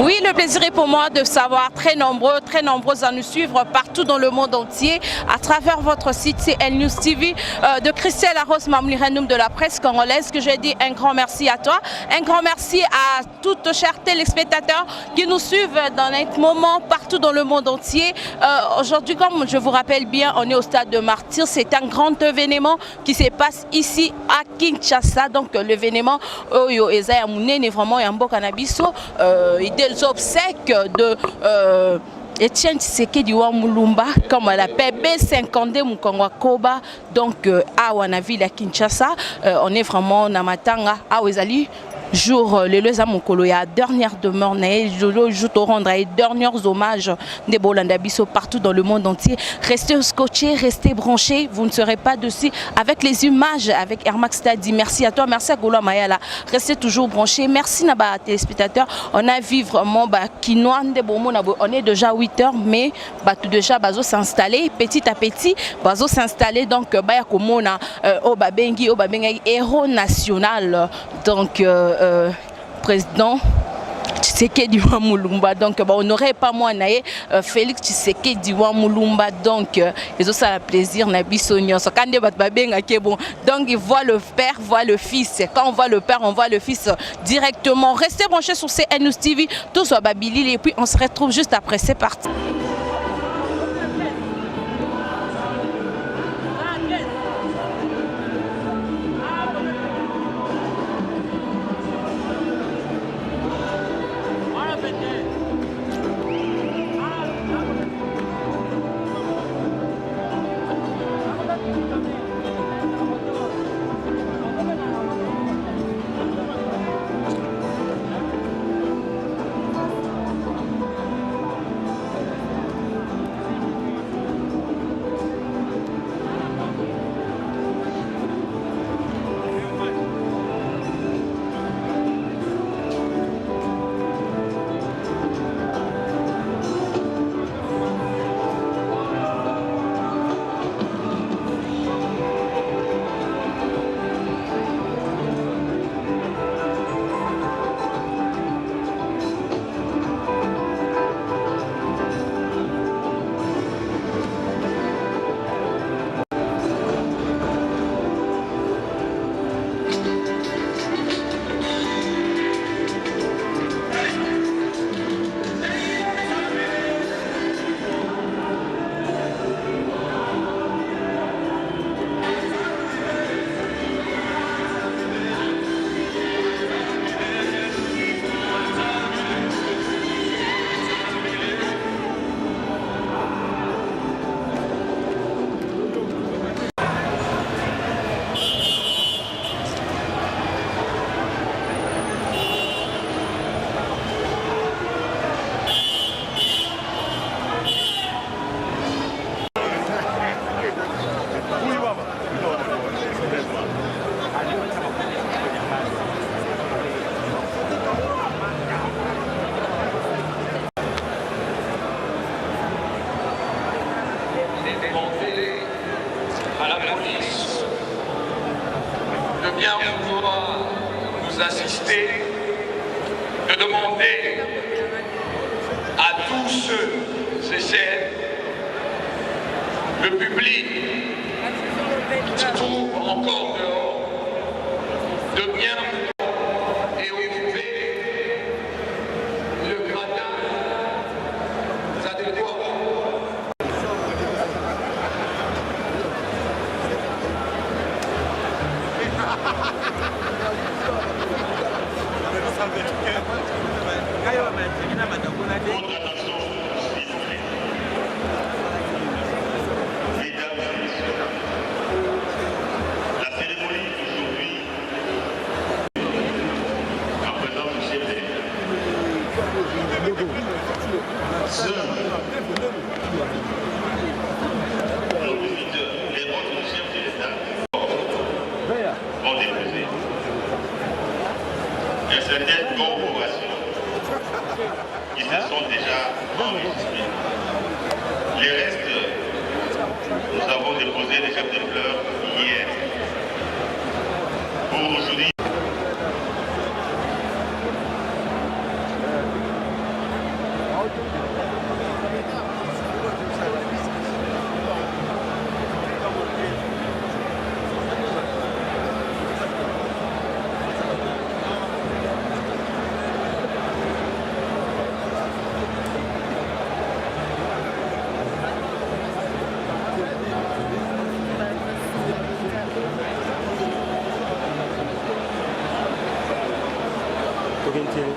Oui, le plaisir est pour moi de savoir très nombreux à nous suivre partout dans le monde entier à travers votre site CL News TV de Christelle Arros Mamlirenum de la presse congolaise que je dis un grand merci à toi, un grand merci à toutes chers téléspectateurs qui nous suivent dans un moment partout dans le monde entier. Aujourd'hui, comme je vous rappelle bien, on est au stade de Martyrs. C'est un grand événement qui se passe ici à Kinshasa. Donc l'événement Oyo Ezaya Mounene vraiment Yambo Kanabiso et des obsèques de Etienne Tshisekedi wa Mulumba, comme on l'appelle, B52 Mukongwa Koba, donc à Wanaville à Kinshasa. On est vraiment na matanga à Wezali. Jour les deux amokolo ya dernière demeure je te rendre les derniers hommages des Bolanda Bisso partout dans le monde entier. Restez scotchés, restez branchés, vous ne serez pas dessus avec les images avec Hermax Tadi. Merci à toi, merci à Golo Mayala. Restez toujours branchés. Merci Naba téléspectateurs. On a vu vraiment Kinoan de Bomo, on est déjà 8h mais tout déjà bazo s'installer petit à petit, bazo s'installer donc baya komona Obabengi héros national donc président Tshisekedi wa Mulumba donc on n'aurait pas moi naé Félix Tshisekedi wa Mulumba donc ils ont ça le plaisir na biso nyonso quand de bat babenga ke bon donc il voit le père voit le fils quand on voit le père on voit le fils directement. Restez branchés sur CL News TV tout soit babili et puis on se retrouve juste après, c'est parti. À la police de bien vouloir nous assister, de demander à tous ceux et celles, le public qui se trouve encore dehors, de bien et occuper le matin à devoir. Certaines corporations qui se sont déjà enregistrées. Les restes, nous avons déposé des chefs de fleurs hier. Pour aujourd'hui, Orientierung.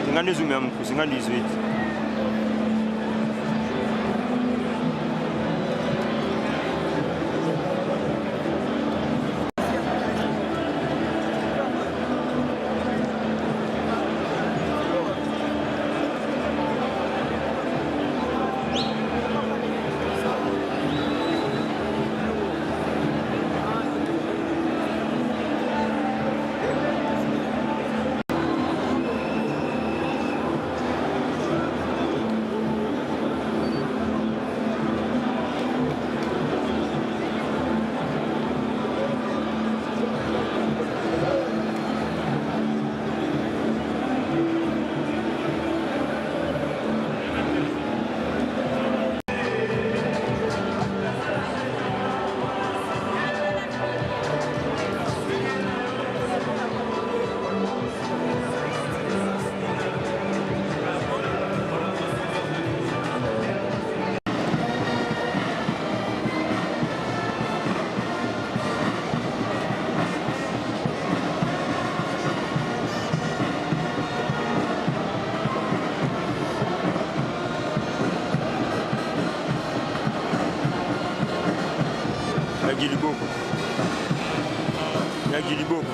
Singanizwe mkuu, singalizwe. Giliboko.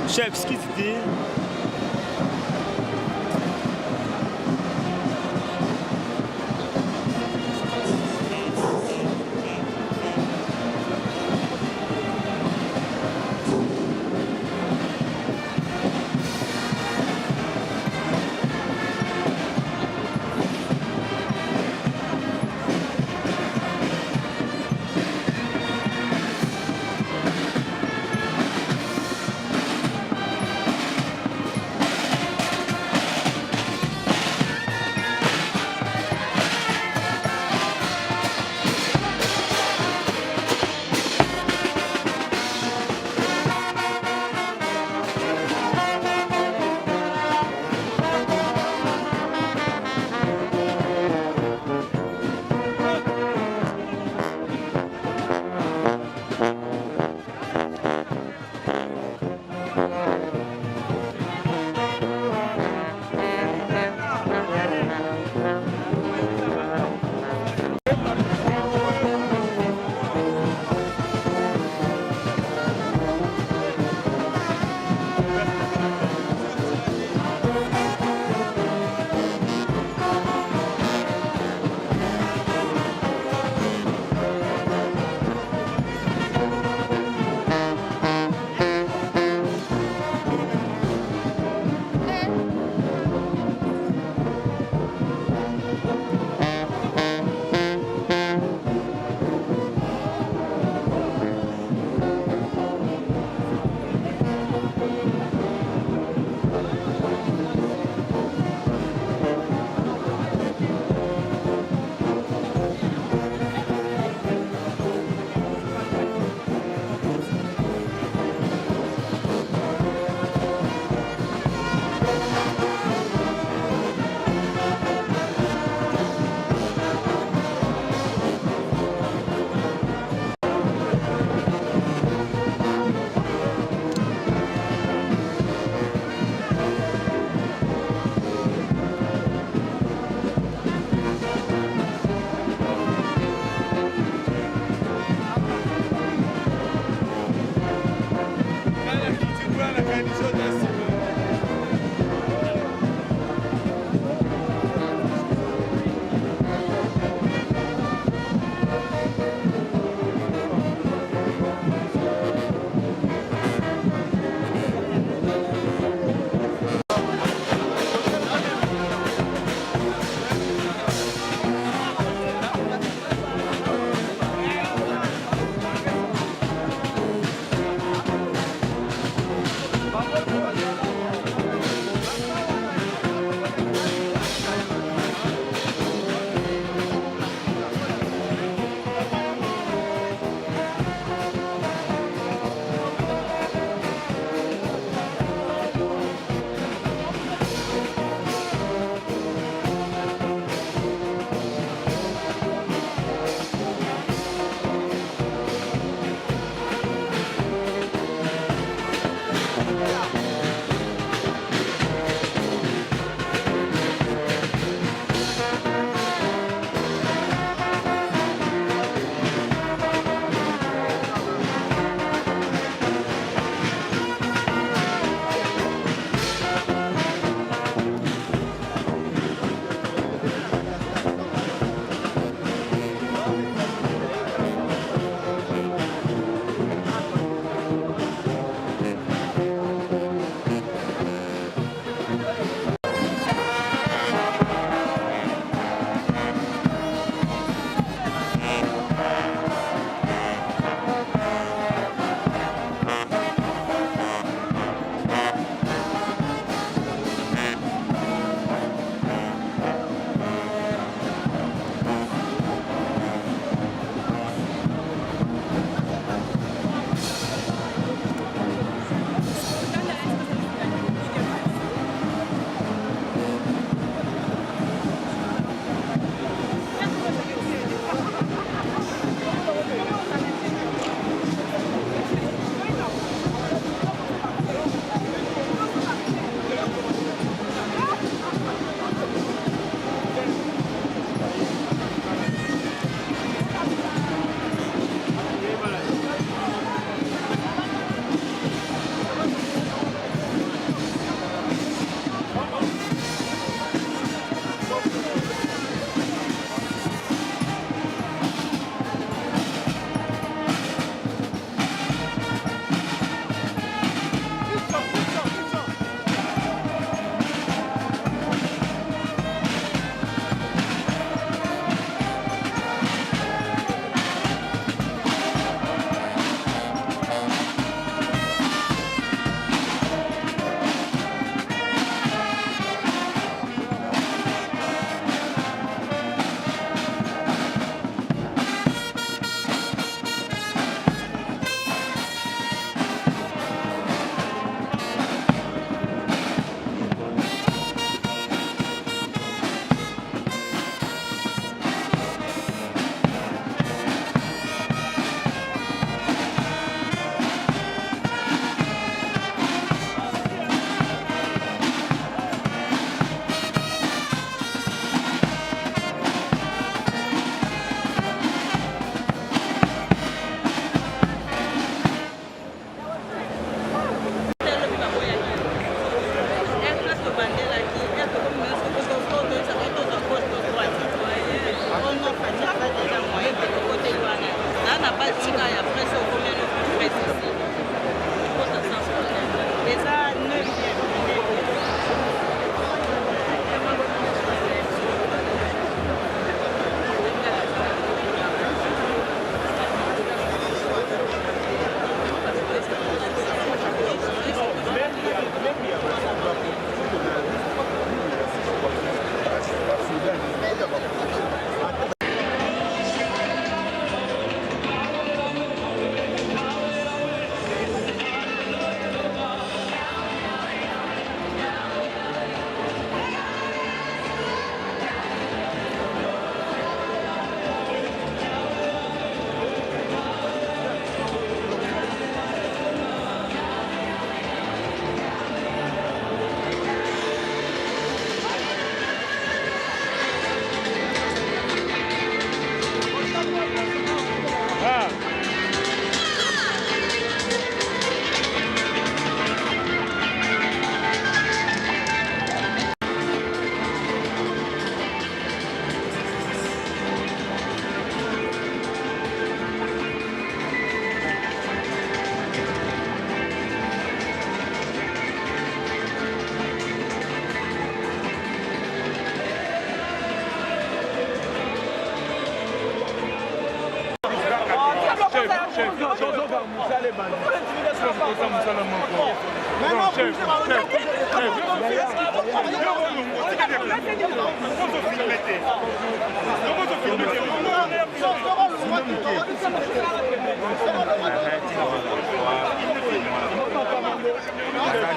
Chef, ce qu'il dit.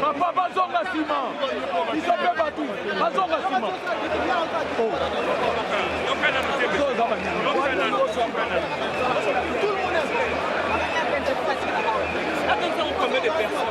Papa, bazonga Sima. Ils sont pas battus. Bazonga Sima. Attention, combien de personnes?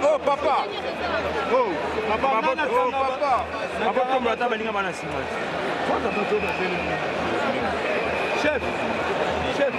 Oh papa! Oh papa! Oh papa! Papa comme la table n'a Chef! Chef!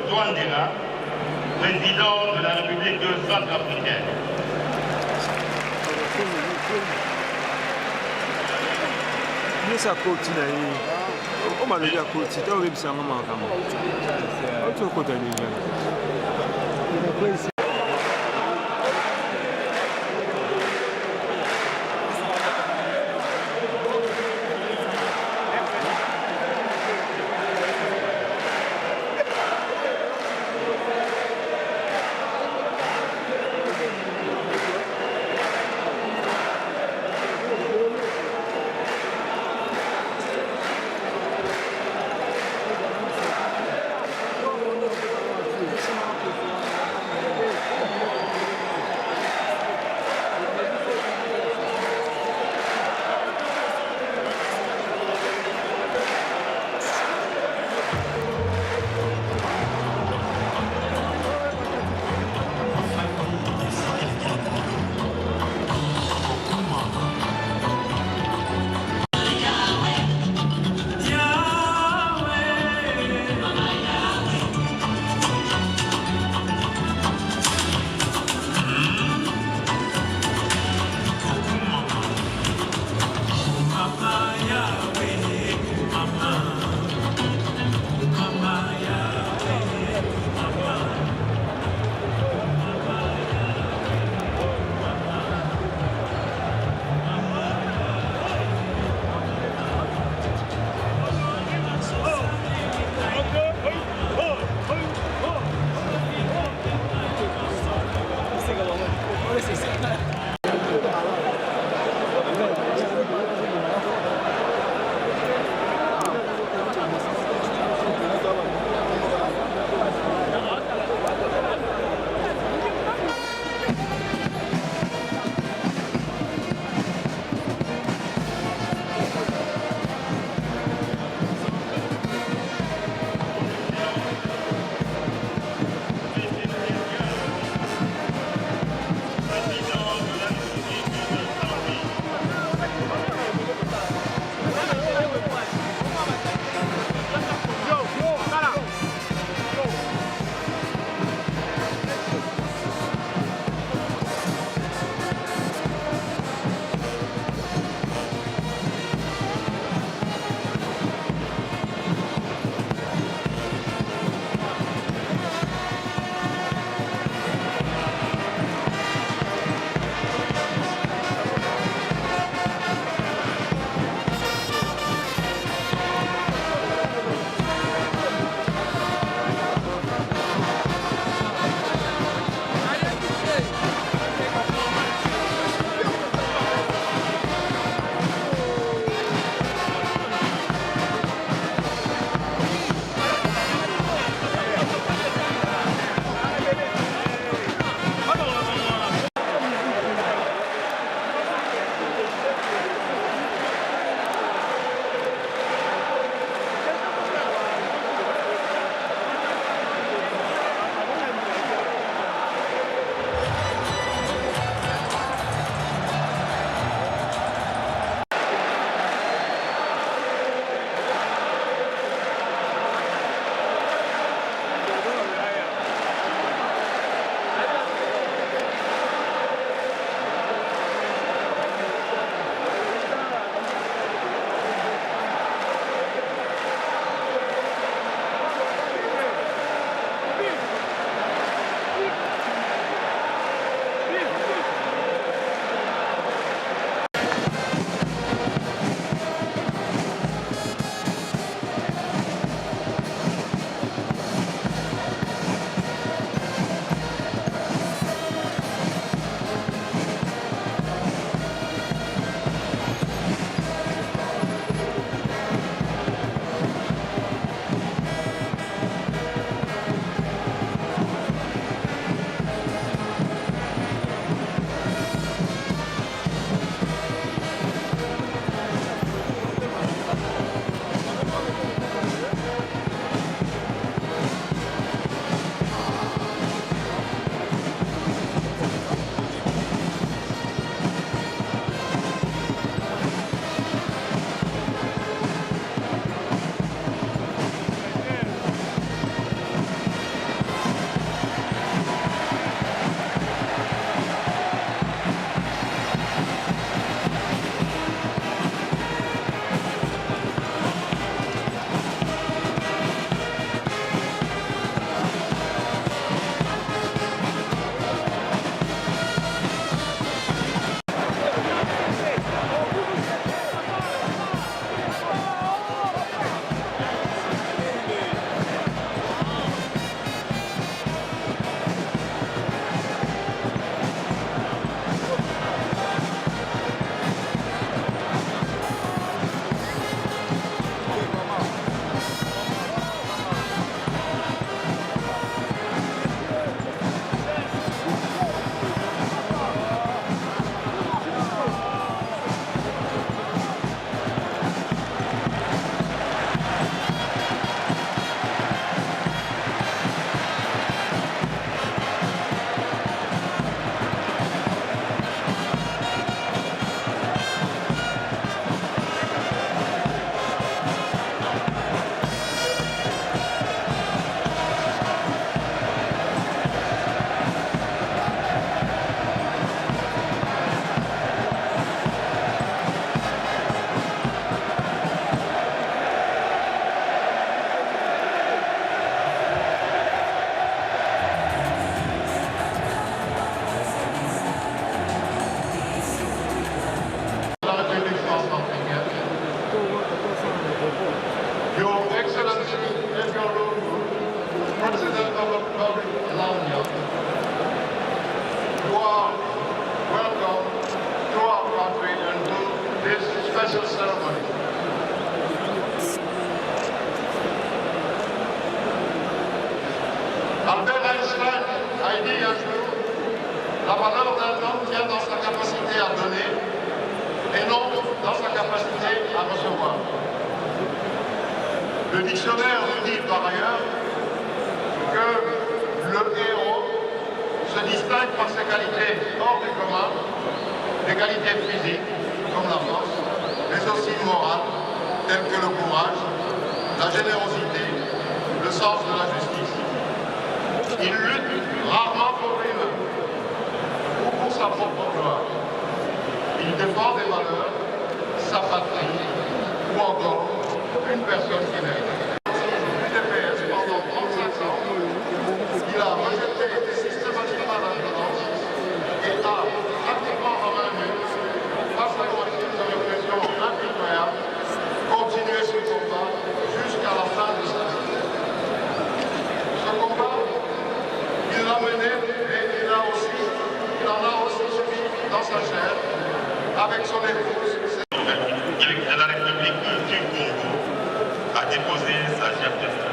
Touadéra, président de la République centrafricaine. Nisa koti na hii. Oma ndio ya koti. Tawo bibisa ngoma kama. Auto kota ni njani. special ceremony. Albert Einstein a dit un jour, la valeur d'un homme tient dans sa capacité à donner et non dans sa capacité à recevoir. Le dictionnaire nous dit par ailleurs que le héros se distingue par ses qualités hors du commun, des qualités physiques comme la force, mais aussi morales telles que le courage, la générosité, le sens de la justice. Il lutte rarement pour lui-même ou pour sa propre gloire. Il défend des valeurs, sa patrie ou encore une personne qui mérite. UDPS pendant 35 ans, il a rejeté systématiquement la violence et a pratiquement en main nue, face à une machine de répression impitoyable, continué ce combat jusqu'à la fin de sa vie. Ce combat, il l'a mené et il en a aussi subi dans sa chair avec son épouse. De la République du Congo a déposé sa chef d'État.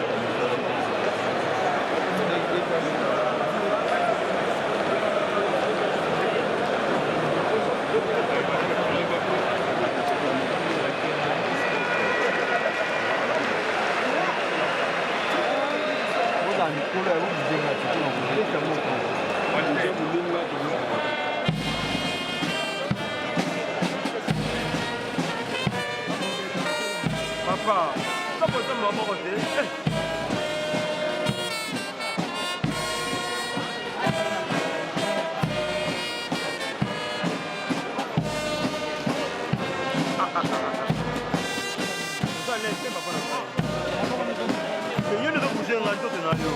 Papa, comment ça maman côté? Ça laisse papa là. Mais il y a des bouger là tout scénario.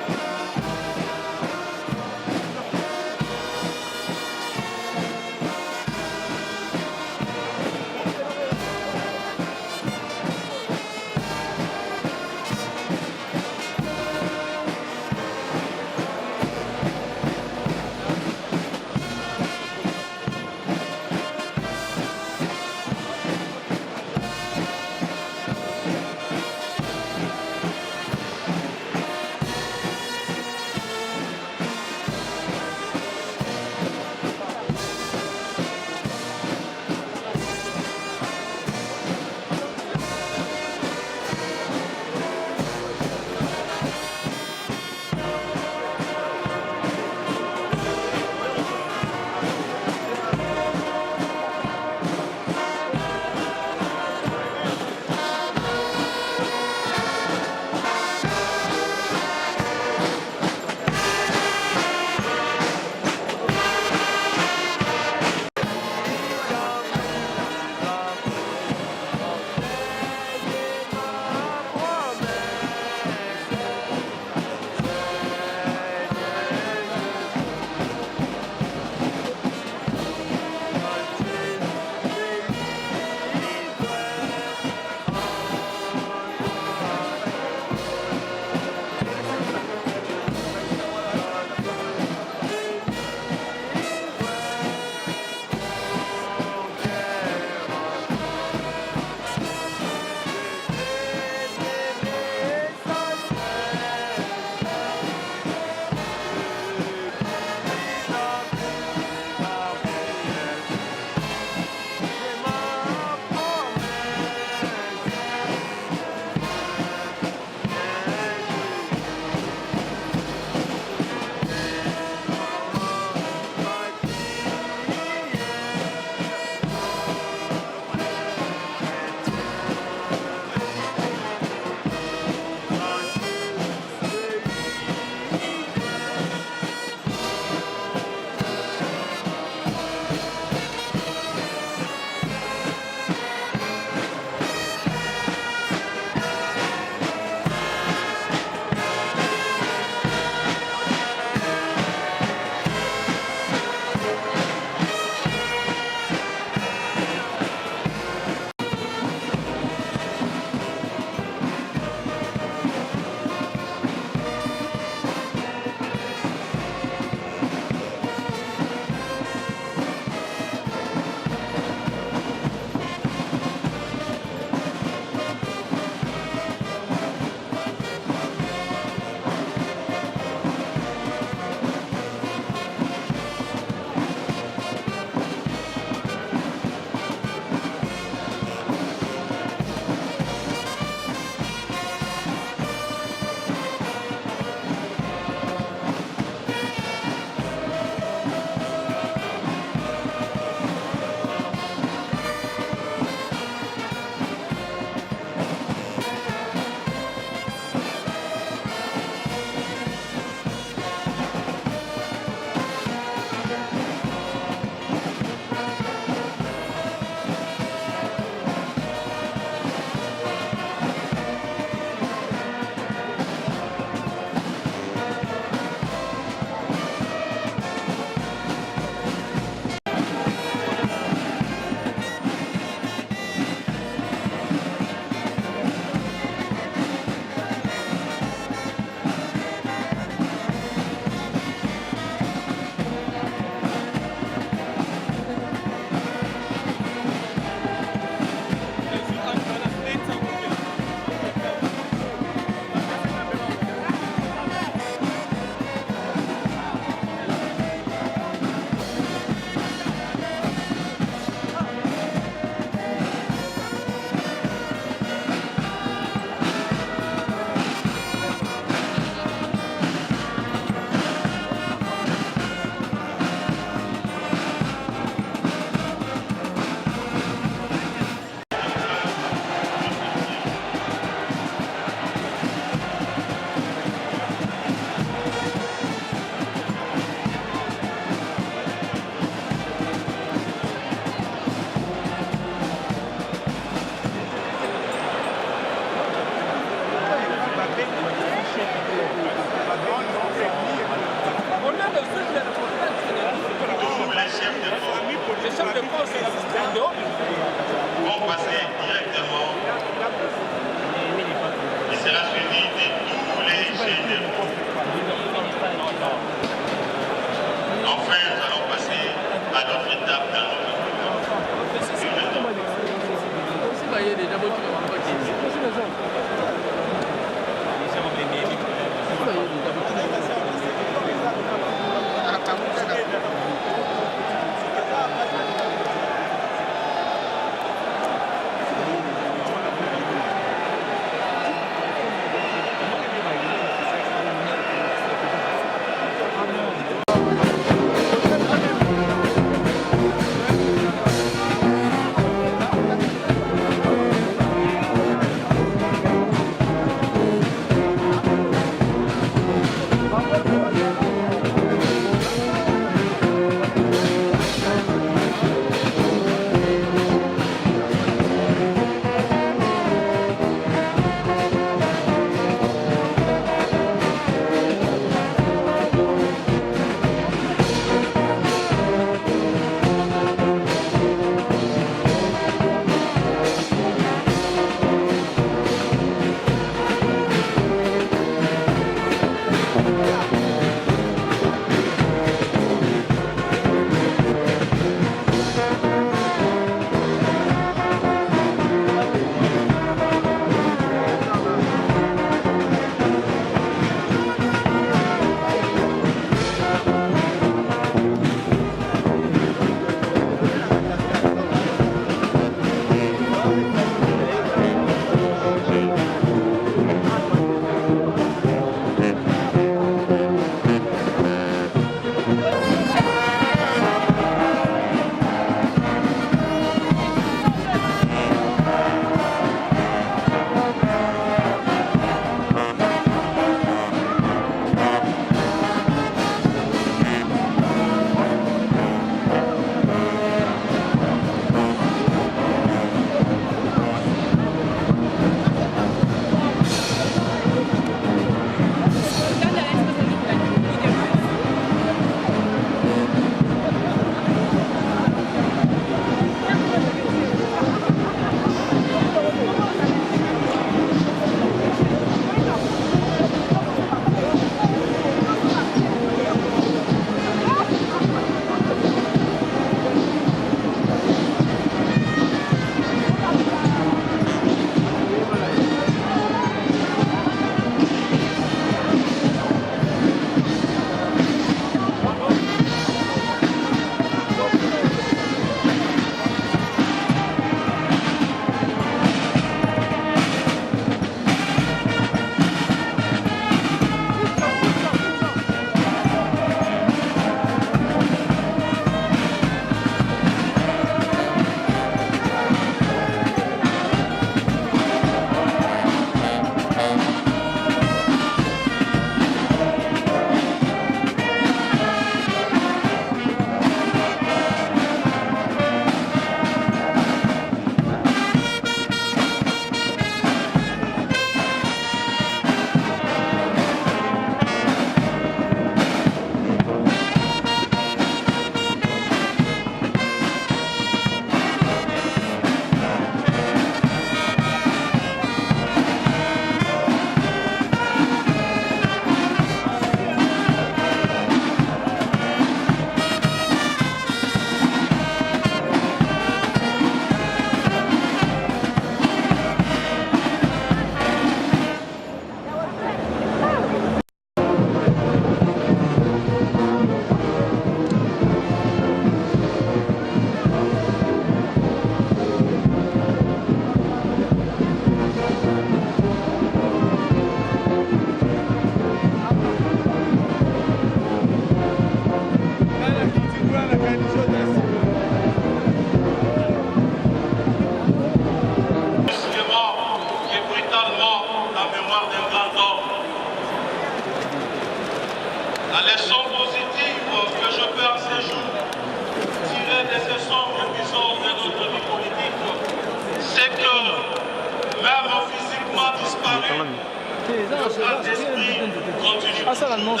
Ah, ça l'annonce,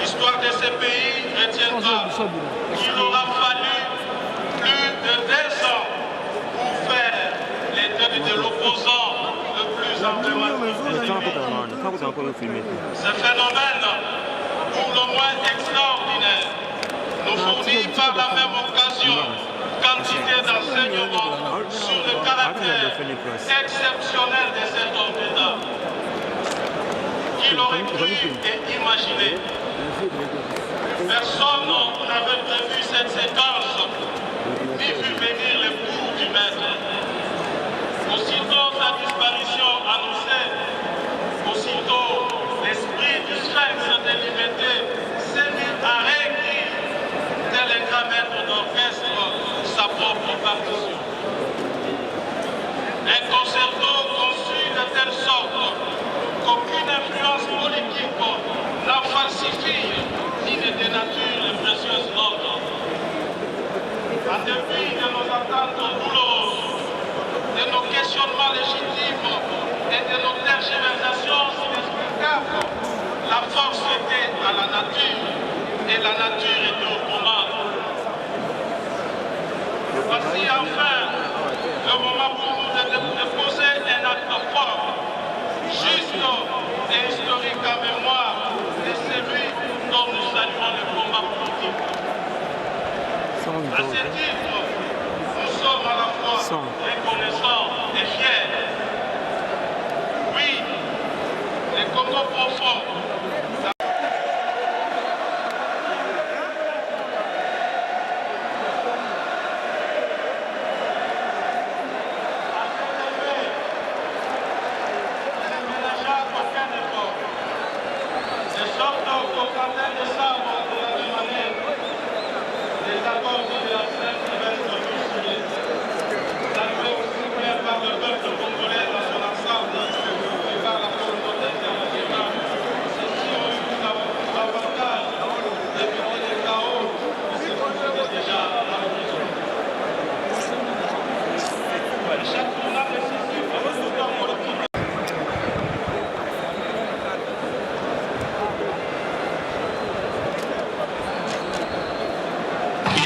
l'histoire de ce pays retiendra qu'il aura fallu plus de 2 ans pour faire les têtes de l'opposant le plus emblématique. Ce phénomène, pour le moins extraordinaire, nous fournit par la même occasion quantité d'enseignements sur le caractère exceptionnel de cet homme d'État. Qui l'aurait cru et imaginé? Personne n'avait prévu cette séquence, ni vu venir les coups du maître. Aussitôt sa disparition annoncée, aussitôt l'esprit du sphinx de liberté s'est mis à réécrire, tel un grand maître d'orchestre, sa propre partition. Un concerto conçu de telle sorte qu'aucune influence politique n'en falsifie ni ne dénature les précieuses notes. En dépit de nos attentes douloureuses, de nos questionnements légitimes et de nos tergiversations inexplicables, la force était à la nature et la nature était aux commandes. Voici enfin le moment pour nous de poser un acte fort, juste et historique en mémoire de celui dont nous saluons le combat politique. À ce titre, nous sommes à la fois reconnaissants et fiers. Oui, les Congo profonds.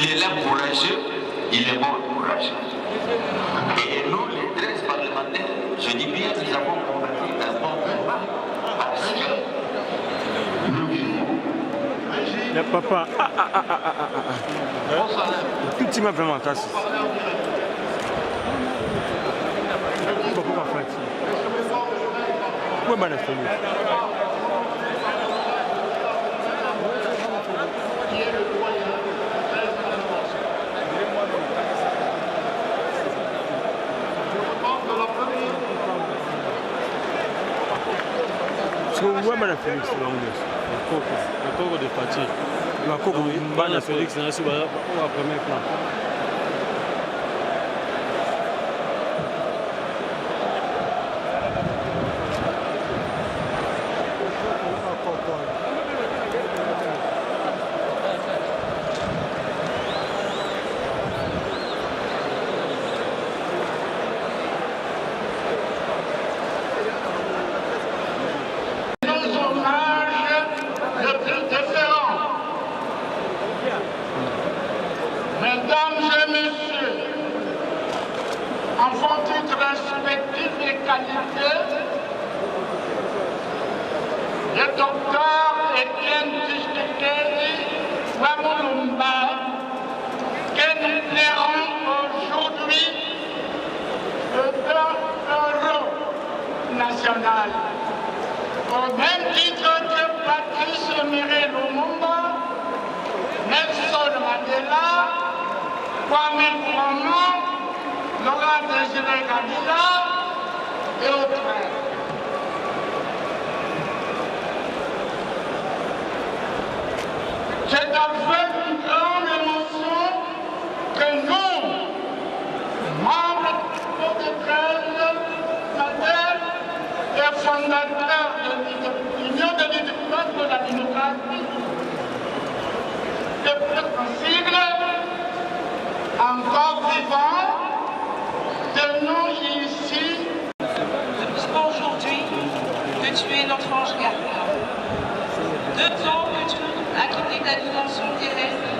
Il est là courageux, il est mort courageux. Et nous, les 13 parlementaires, je dis bien, nous avons combattu un bon combat parce que nous vivons. Le papa, tout petit m'a vraiment cassé. Pourquoi pas fatigué? Pourquoi pas fatigué? Félix le coco de Fatih. Le coco de Félix, c'est un premier plan. Mesdames et messieurs, en vos titres respectifs et qualités, le docteur Étienne Tshisekedi Wamulumba, que nous plairons aujourd'hui le héros national. Au même titre que Patrice Emery Lumumba, Nelson Mandela, Kwame Nkrumah, Laurent Désiré Kabila et autres. C'est avec une grande émotion que nous, membres du Madère et fondateurs de l'Union des démocrates de la démocratie, de possible, encore vivants, tenons ici es notre ange gardien. 2 ans que tu as quitté ta dimension terrestre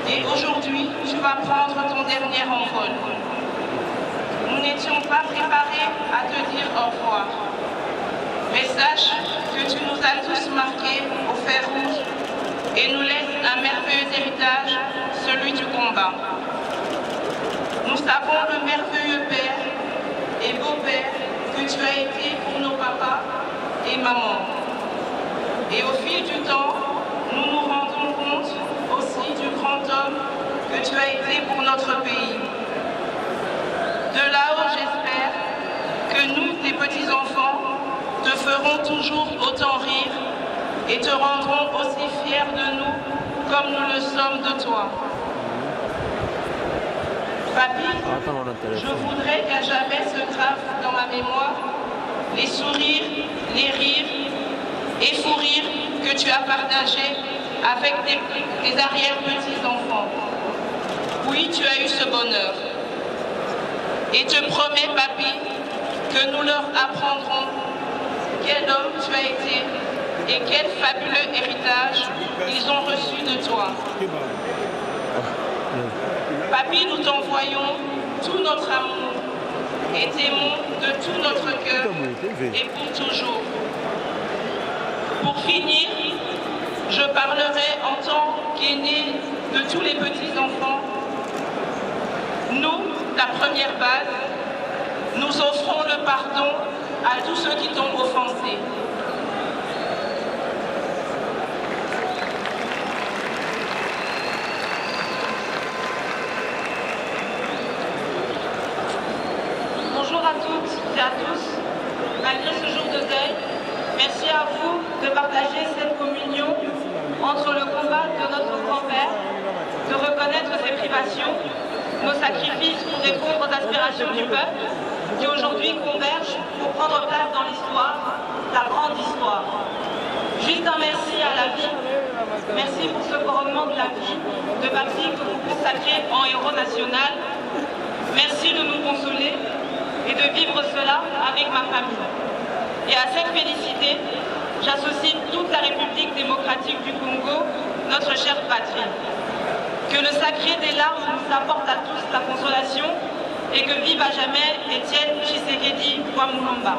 et aujourd'hui tu vas prendre ton dernier envol. Nous n'étions pas préparés à te dire au revoir. Mais sache que tu nous as tous marqués au fer rouge et nous laisses un merveilleux héritage, celui du combat. Nous savons le merveilleux père et beau-père que tu as été pour nos papas et mamans. Et au fil du temps, nous nous rendons compte aussi du grand homme que tu as été pour notre pays. De là-haut, j'espère que nous, tes petits-enfants, te ferons toujours autant rire et te rendrons aussi fiers de nous comme nous le sommes de toi. Papy, je voudrais qu'à jamais se gravent dans ma mémoire les sourires, les rires et fous rires que tu as partagés avec tes arrière-petits-enfants. Oui, tu as eu ce bonheur. Et te promets, papy, que nous leur apprendrons quel homme tu as été et quel fabuleux héritage ils ont reçu de toi. Papy, nous t'envoyons tout notre amour et t'aimons de tout notre cœur et pour toujours. Pour finir, je parlerai en tant qu'aîné de tous les petits-enfants. Nous, ta première base, nous offrons le pardon à tous ceux qui t'ont offensé. Bonjour à toutes et à tous. Malgré ce jour de deuil, merci à vous de partager cette communion entre le combat de notre grand-père, de reconnaître ses privations, nos sacrifices pour répondre aux aspirations du peuple, qui aujourd'hui convergent pour prendre place dans l'histoire, la grande histoire. Juste un merci à la vie. Merci pour ce couronnement de la vie de papy que vous consacrez en héros national. Merci de nous consoler et de vivre cela avec ma famille. Et à cette félicité, j'associe toute la République démocratique du Congo, notre chère patrie. Que le sacré des larmes nous apporte à tous la consolation et que vive à jamais Étienne Tshisekedi Wamulomba.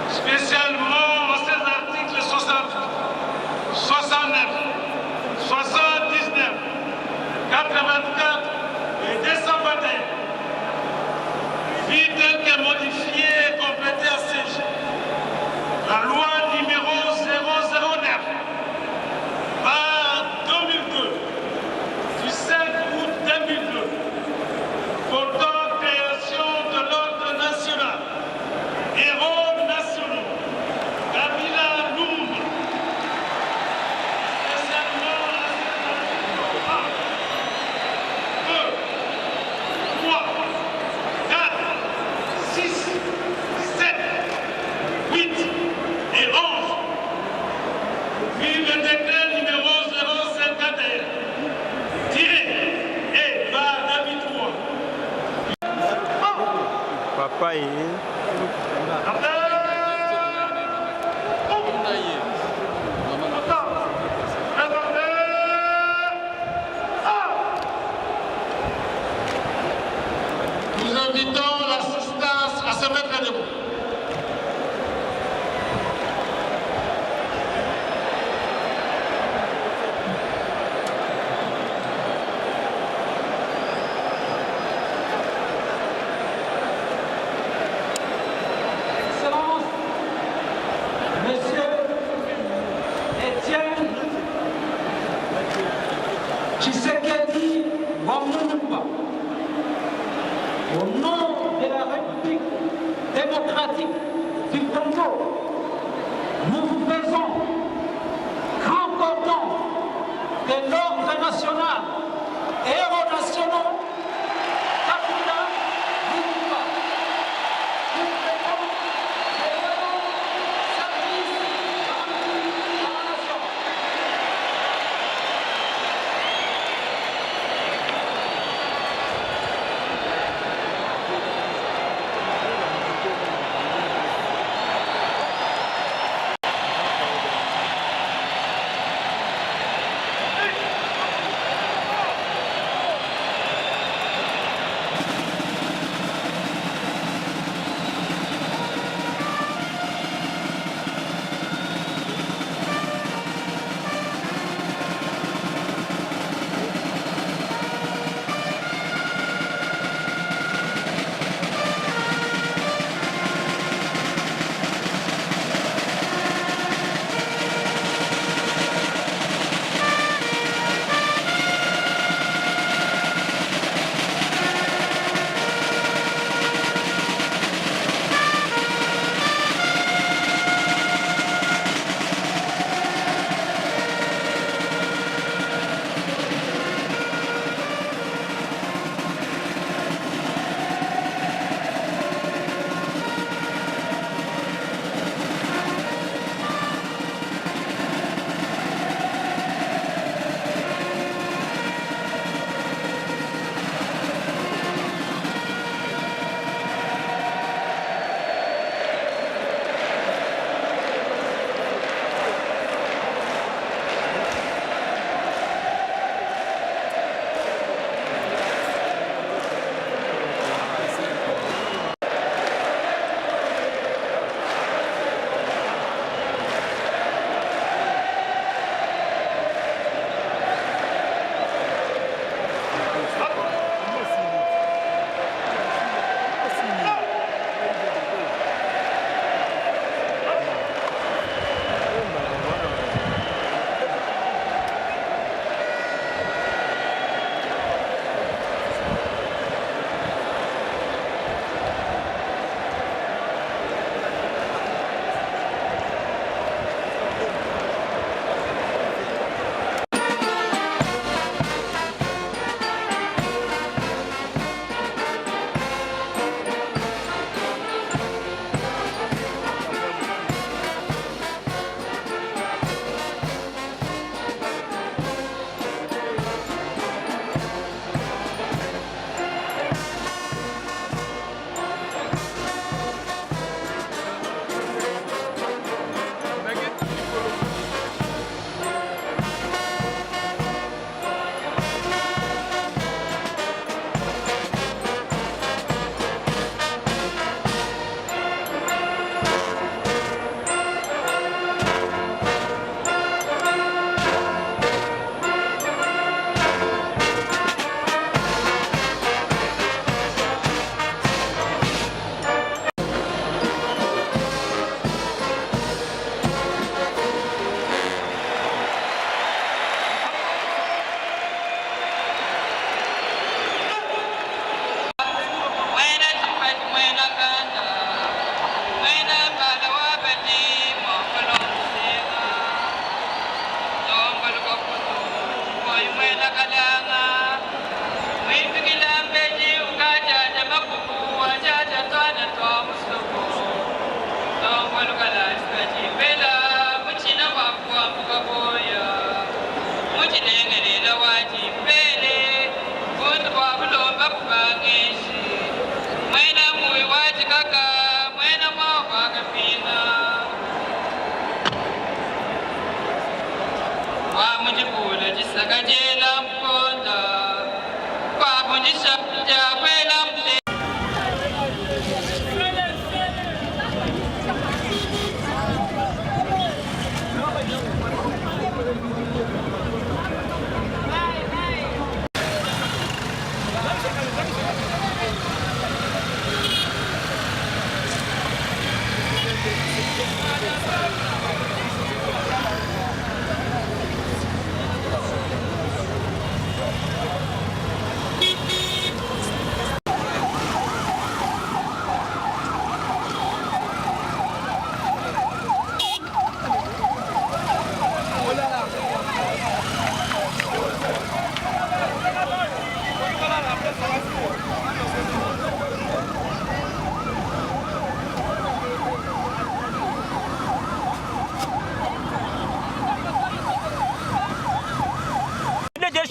spécialement à ces articles 60, 69, 79, 84 et 221, puis tel que modifié et complété à CG. La loi numéro 009 par 2002 du 5 août 2002 portant création de l'ordre national, héros nationaux, Kabila Lumumba, spécialement à cet article 1, 2, 3, 4, 6, 7, 8 et 11, puis le décret numéro 051, tiré et par David Roy. Papa et Nous invitons l'assistance à se mettre debout. Excellence, Monsieur Étienne Tshisekedi Wamulumba, au nom de la République démocratique du Congo, nous vous faisons grand cordon de l'ordre national, héros nationaux, Kabila Lumumba. Nous faisons des loyaux services rendus à la nation.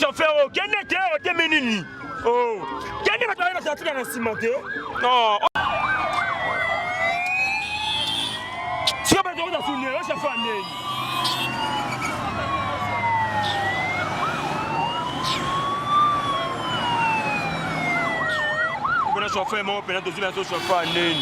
chauffeur, quel était le menini? Oh, quel est le sortir dans le cimenté? Non. Si on va dans le souvenir, ça fait un nez. On a chauffé, mon père, on a chauffé un nez.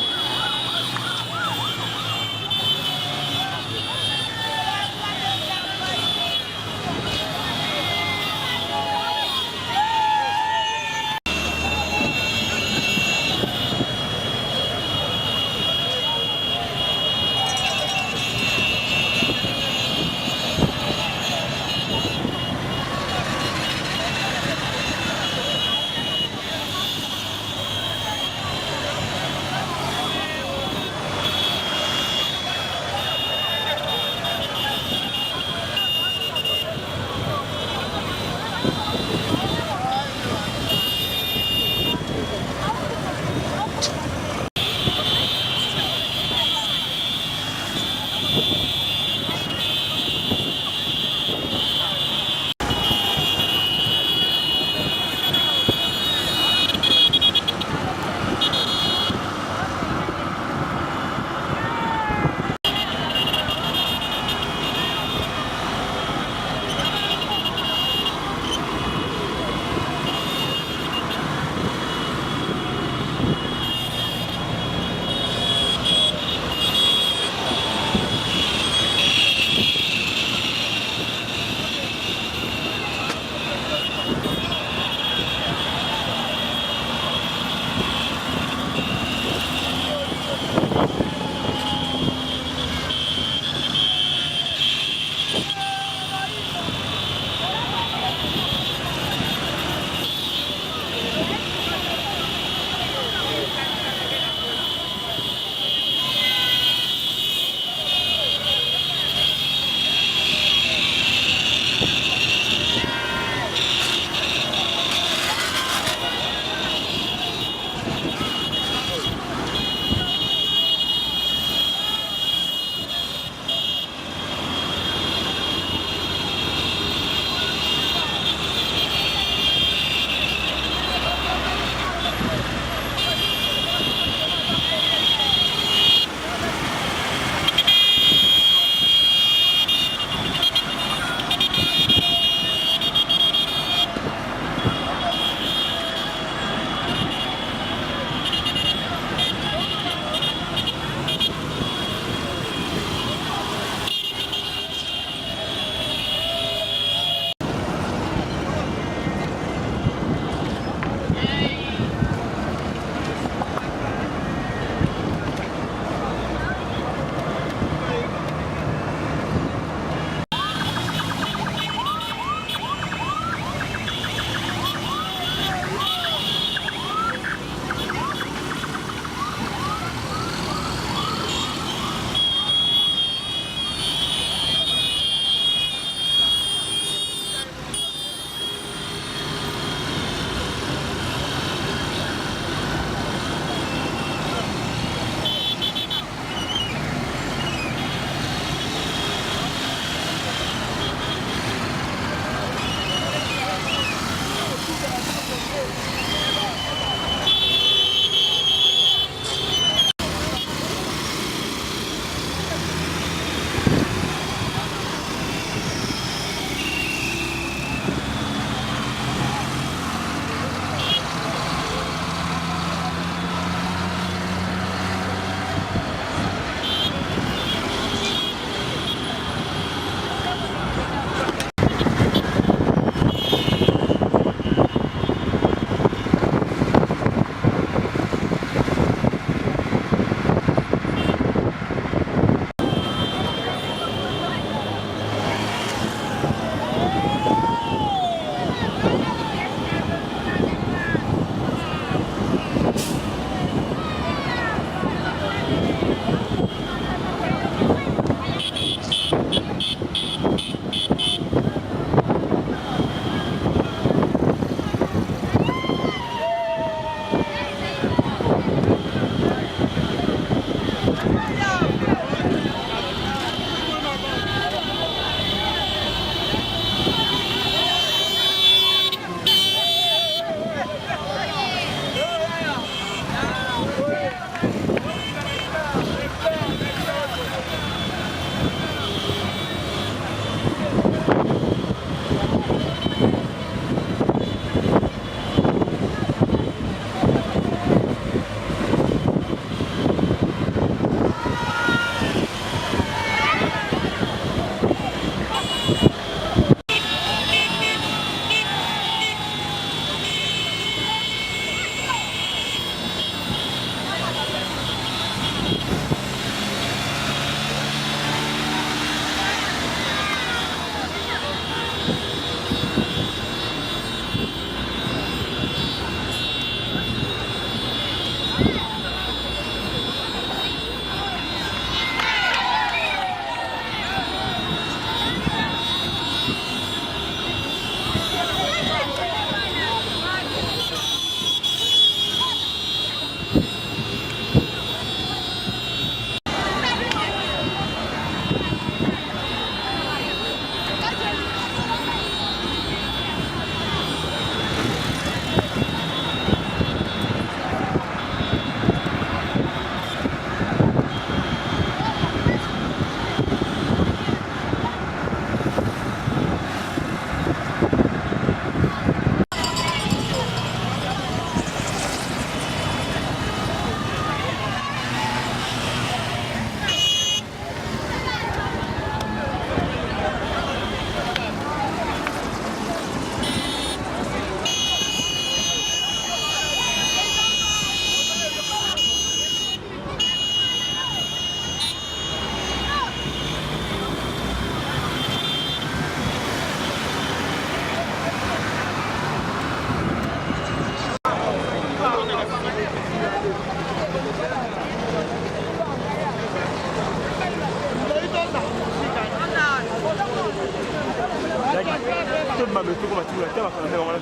betu ko matula te bakamera wala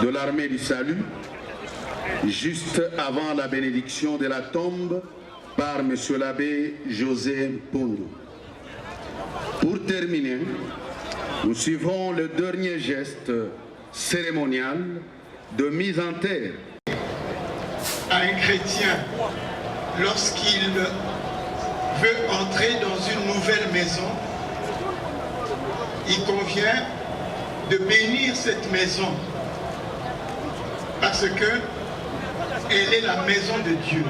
De l'armée du salut, juste avant la bénédiction de la tombe par M. l'abbé José Mpondo. Pour terminer, nous suivrons le dernier geste cérémonial de mise en terre. À un chrétien, lorsqu'il veut entrer dans une nouvelle maison, il convient de bénir cette maison parce que elle est la maison de Dieu.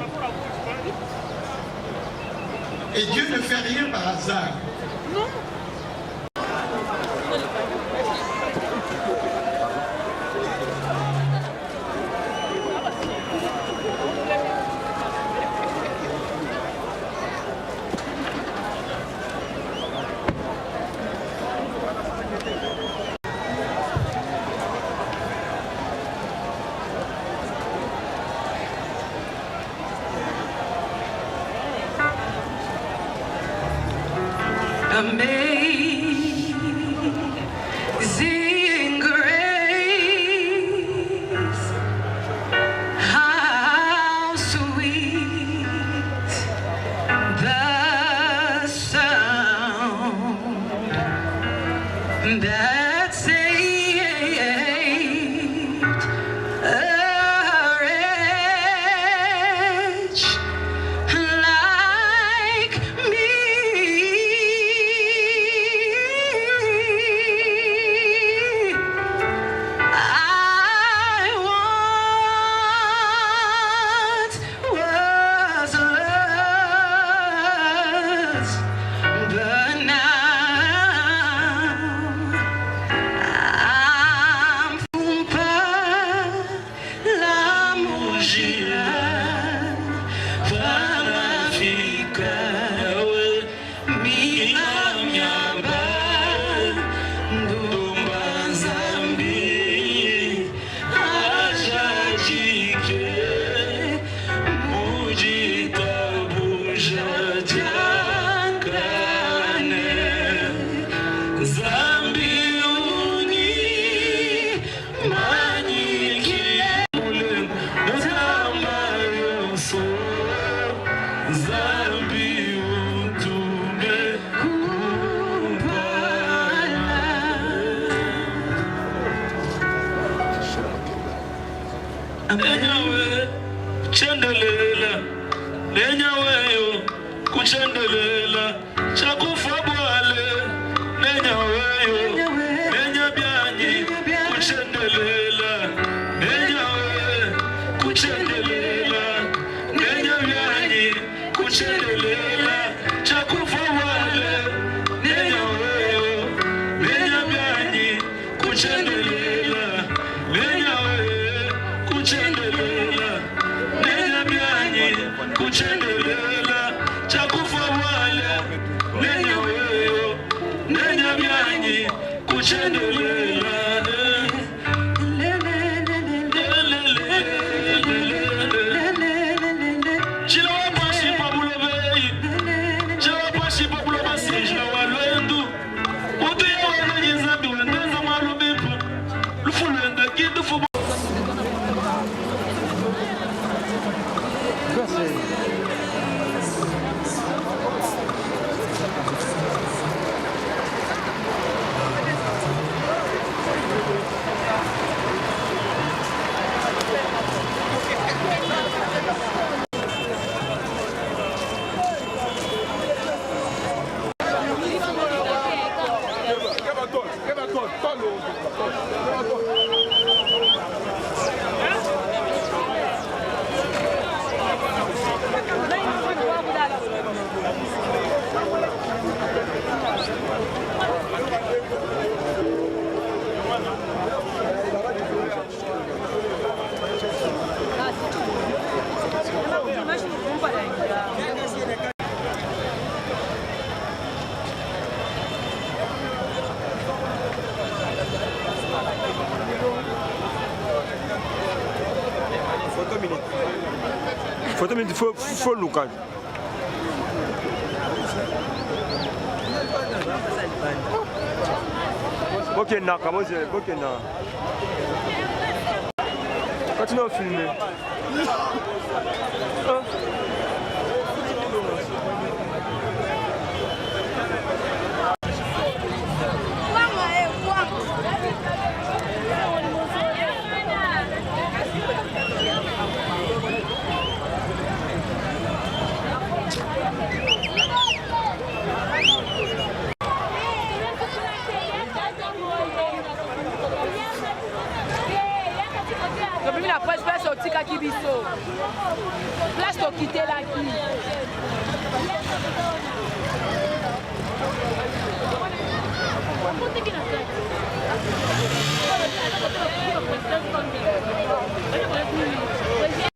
Et Dieu ne fait rien par hasard. Non. Amazing grace, how sweet the sound that saved a wretch like me. Chandelela, lenya weyo, kuchandelela, chakufa bwale, lenya weyo, lenya byanyi, kuchandelela, lenya weyo, kuchandelela, lenya byanyi, kuchandelela, chakufa bwale, lenya weyo, lenya byanyi, kuchandelela, lenya weyo, kuchandelela. Kuchendelela chakufa wale nenya weyo nenya byanyi kuchendelela chilawa pasi pabulo beyi chilawa pasi pabulo basi chilawa lwendu utu yawa nanyi zambi wendeza malu bipu lufu lwenda kidu fubu. Photo mais faut local. Ok, na comment c'est? Ok, na. Continue à filmer. Depuis la presse, place au Tika Kibiso. Place au quitter la qui.